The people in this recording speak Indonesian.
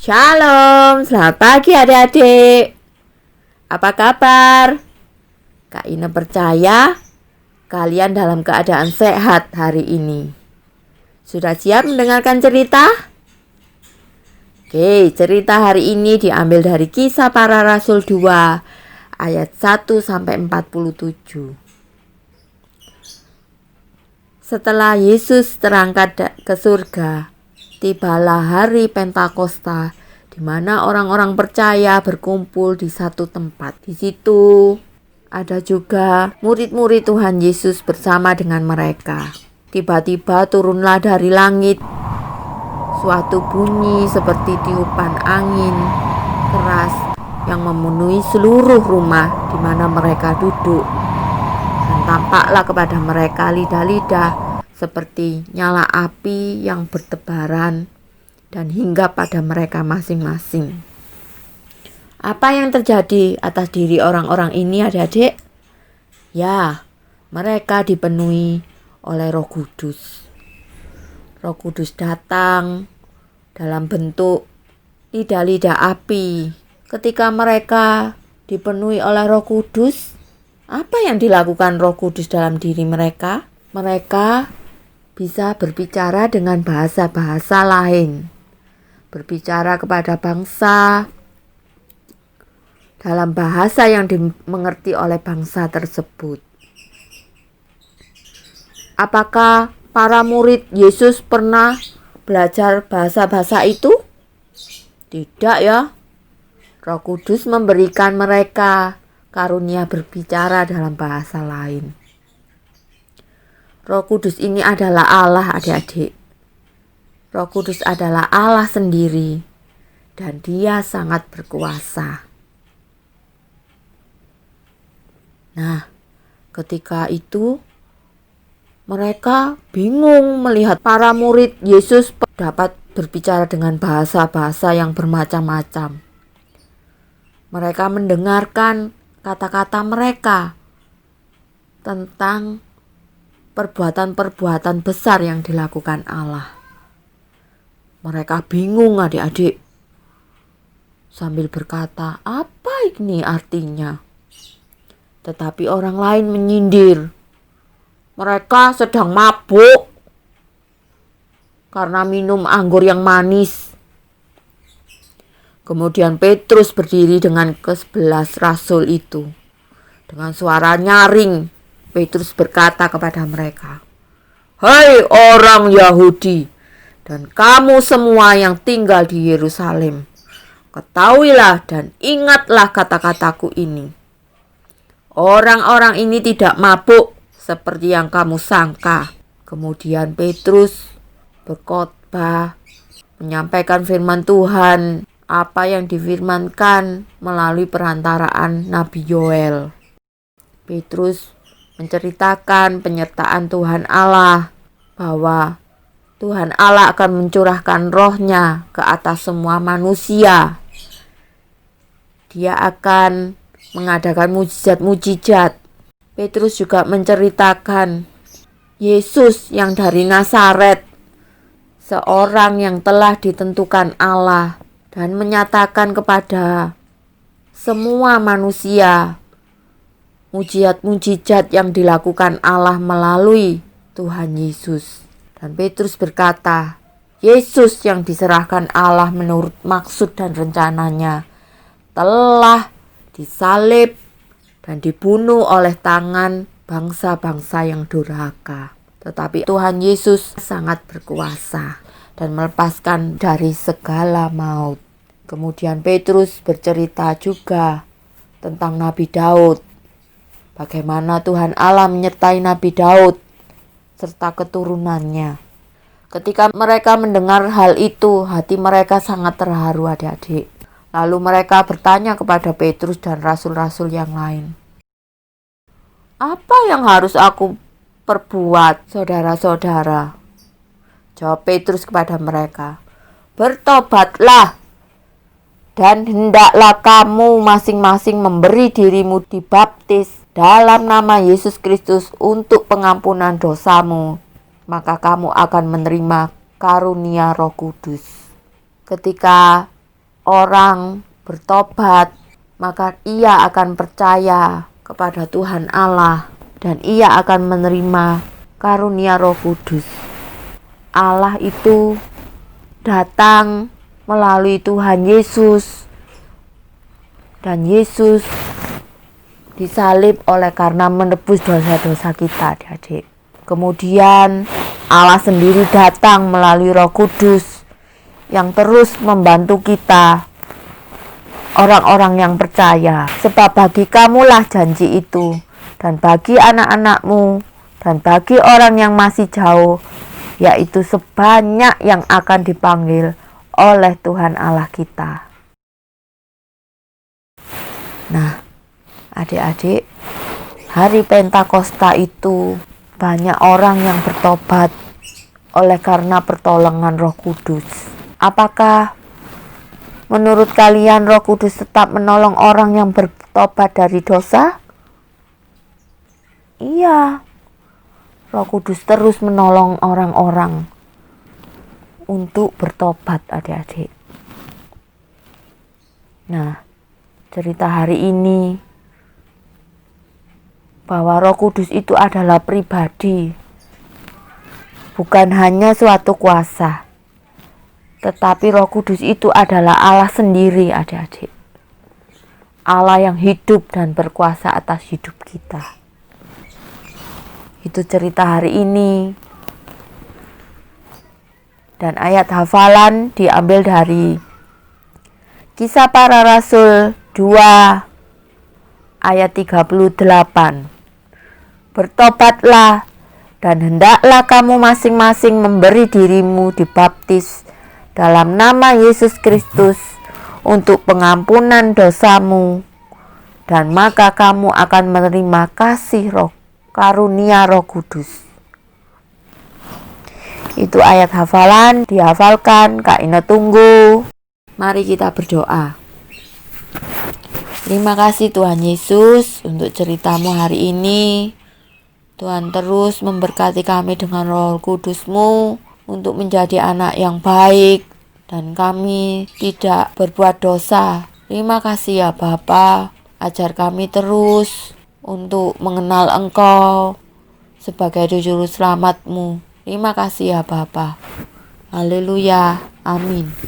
Shalom, selamat pagi adik-adik. Apa kabar? Kak Ina percaya kalian dalam keadaan sehat hari ini. Sudah siap mendengarkan cerita? Oke, cerita hari ini diambil dari Kisah Para Rasul 2 ayat 1-47. Setelah Yesus terangkat ke surga, tibalah hari Pentakosta, di mana orang-orang percaya berkumpul di satu tempat. Di situ ada juga murid-murid Tuhan Yesus bersama dengan mereka. Tiba-tiba turunlah dari langit suatu bunyi seperti tiupan angin keras yang memenuhi seluruh rumah di mana mereka duduk. Dan tampaklah kepada mereka lidah-lidah seperti nyala api yang bertebaran dan hinggap pada mereka masing-masing. Apa yang terjadi atas diri orang-orang ini adik-adik? Ya, mereka dipenuhi oleh Roh Kudus. Roh Kudus datang dalam bentuk lidah-lidah api. Ketika mereka dipenuhi oleh Roh Kudus, apa yang dilakukan Roh Kudus dalam diri mereka? Mereka bisa berbicara dengan bahasa-bahasa lain, berbicara kepada bangsa dalam bahasa yang dimengerti oleh bangsa tersebut. Apakah para murid Yesus pernah belajar bahasa-bahasa itu? Tidak ya. Roh Kudus memberikan mereka karunia berbicara dalam bahasa lain. Roh Kudus ini adalah Allah adik-adik. Roh Kudus adalah Allah sendiri dan Dia sangat berkuasa. Nah, ketika itu mereka bingung melihat para murid Yesus dapat berbicara dengan bahasa-bahasa yang bermacam-macam. Mereka mendengarkan kata-kata mereka tentang perbuatan-perbuatan besar yang dilakukan Allah. Mereka bingung adik-adik, sambil berkata, apa ini artinya? Tetapi orang lain menyindir, mereka sedang mabuk karena minum anggur yang manis. Kemudian Petrus berdiri dengan ke-11 rasul itu. Dengan suara nyaring, Petrus berkata kepada mereka, "Hai orang Yahudi dan kamu semua yang tinggal di Yerusalem, ketahuilah dan ingatlah kata-kataku ini. Orang-orang ini tidak mabuk seperti yang kamu sangka." Kemudian Petrus berkhotbah, menyampaikan firman Tuhan, apa yang difirmankan melalui perantaraan Nabi Yoel. Petrus menceritakan penyertaan Tuhan Allah, bahwa Tuhan Allah akan mencurahkan rohnya ke atas semua manusia. Dia akan mengadakan mujizat-mujizat. Petrus juga menceritakan Yesus yang dari Nazaret, seorang yang telah ditentukan Allah, dan menyatakan kepada semua manusia mujizat-mujizat yang dilakukan Allah melalui Tuhan Yesus. Dan Petrus berkata, Yesus yang diserahkan Allah menurut maksud dan rencananya telah disalib dan dibunuh oleh tangan bangsa-bangsa yang durhaka. Tetapi Tuhan Yesus sangat berkuasa dan melepaskan dari segala maut. Kemudian Petrus bercerita juga tentang Nabi Daud, bagaimana Tuhan Allah menyertai Nabi Daud serta keturunannya. Ketika mereka mendengar hal itu, hati mereka sangat terharu adik-adik. Lalu mereka bertanya kepada Petrus dan rasul-rasul yang lain, apa yang harus aku perbuat, saudara-saudara? Jawab Petrus kepada mereka, bertobatlah dan hendaklah kamu masing-masing memberi dirimu dibaptis dalam nama Yesus Kristus untuk pengampunan dosamu, maka kamu akan menerima karunia Roh Kudus. Ketika orang bertobat, maka ia akan percaya kepada Tuhan Allah dan ia akan menerima karunia Roh Kudus. Allah itu datang melalui Tuhan Yesus, dan Yesus disalib oleh karena menebus dosa-dosa kita, adik-adik. Kemudian Allah sendiri datang melalui Roh Kudus yang terus membantu kita, orang-orang yang percaya. Sebab bagi kamulah janji itu, dan bagi anak-anakmu, dan bagi orang yang masih jauh, yaitu sebanyak yang akan dipanggil oleh Tuhan Allah kita. Nah, adik-adik, hari Pentakosta itu banyak orang yang bertobat oleh karena pertolongan Roh Kudus. Apakah menurut kalian Roh Kudus tetap menolong orang yang bertobat dari dosa? Iya, Roh Kudus terus menolong orang-orang untuk bertobat, adik-adik. Nah, cerita hari ini bahwa Roh Kudus itu adalah pribadi, bukan hanya suatu kuasa, tetapi Roh Kudus itu adalah Allah sendiri, adik-adik. Allah yang hidup dan berkuasa atas hidup kita. Itu cerita hari ini. Dan ayat hafalan diambil dari Kisah Para Rasul 2 ayat 38. Bertobatlah dan hendaklah kamu masing-masing memberi dirimu dibaptis dalam nama Yesus Kristus untuk pengampunan dosamu, dan maka kamu akan menerima kasih karunia Roh Kudus. Itu ayat hafalan, dihafalkan. Kak Ina tunggu. Mari kita berdoa. Terima kasih Tuhan Yesus untuk ceritamu hari ini. Tuhan terus memberkati kami dengan Roh Kudus-Mu untuk menjadi anak yang baik dan kami tidak berbuat dosa. Terima kasih ya Bapa, ajar kami terus untuk mengenal Engkau sebagai juru selamat-Mu. Terima kasih ya Bapa. Haleluya. Amin.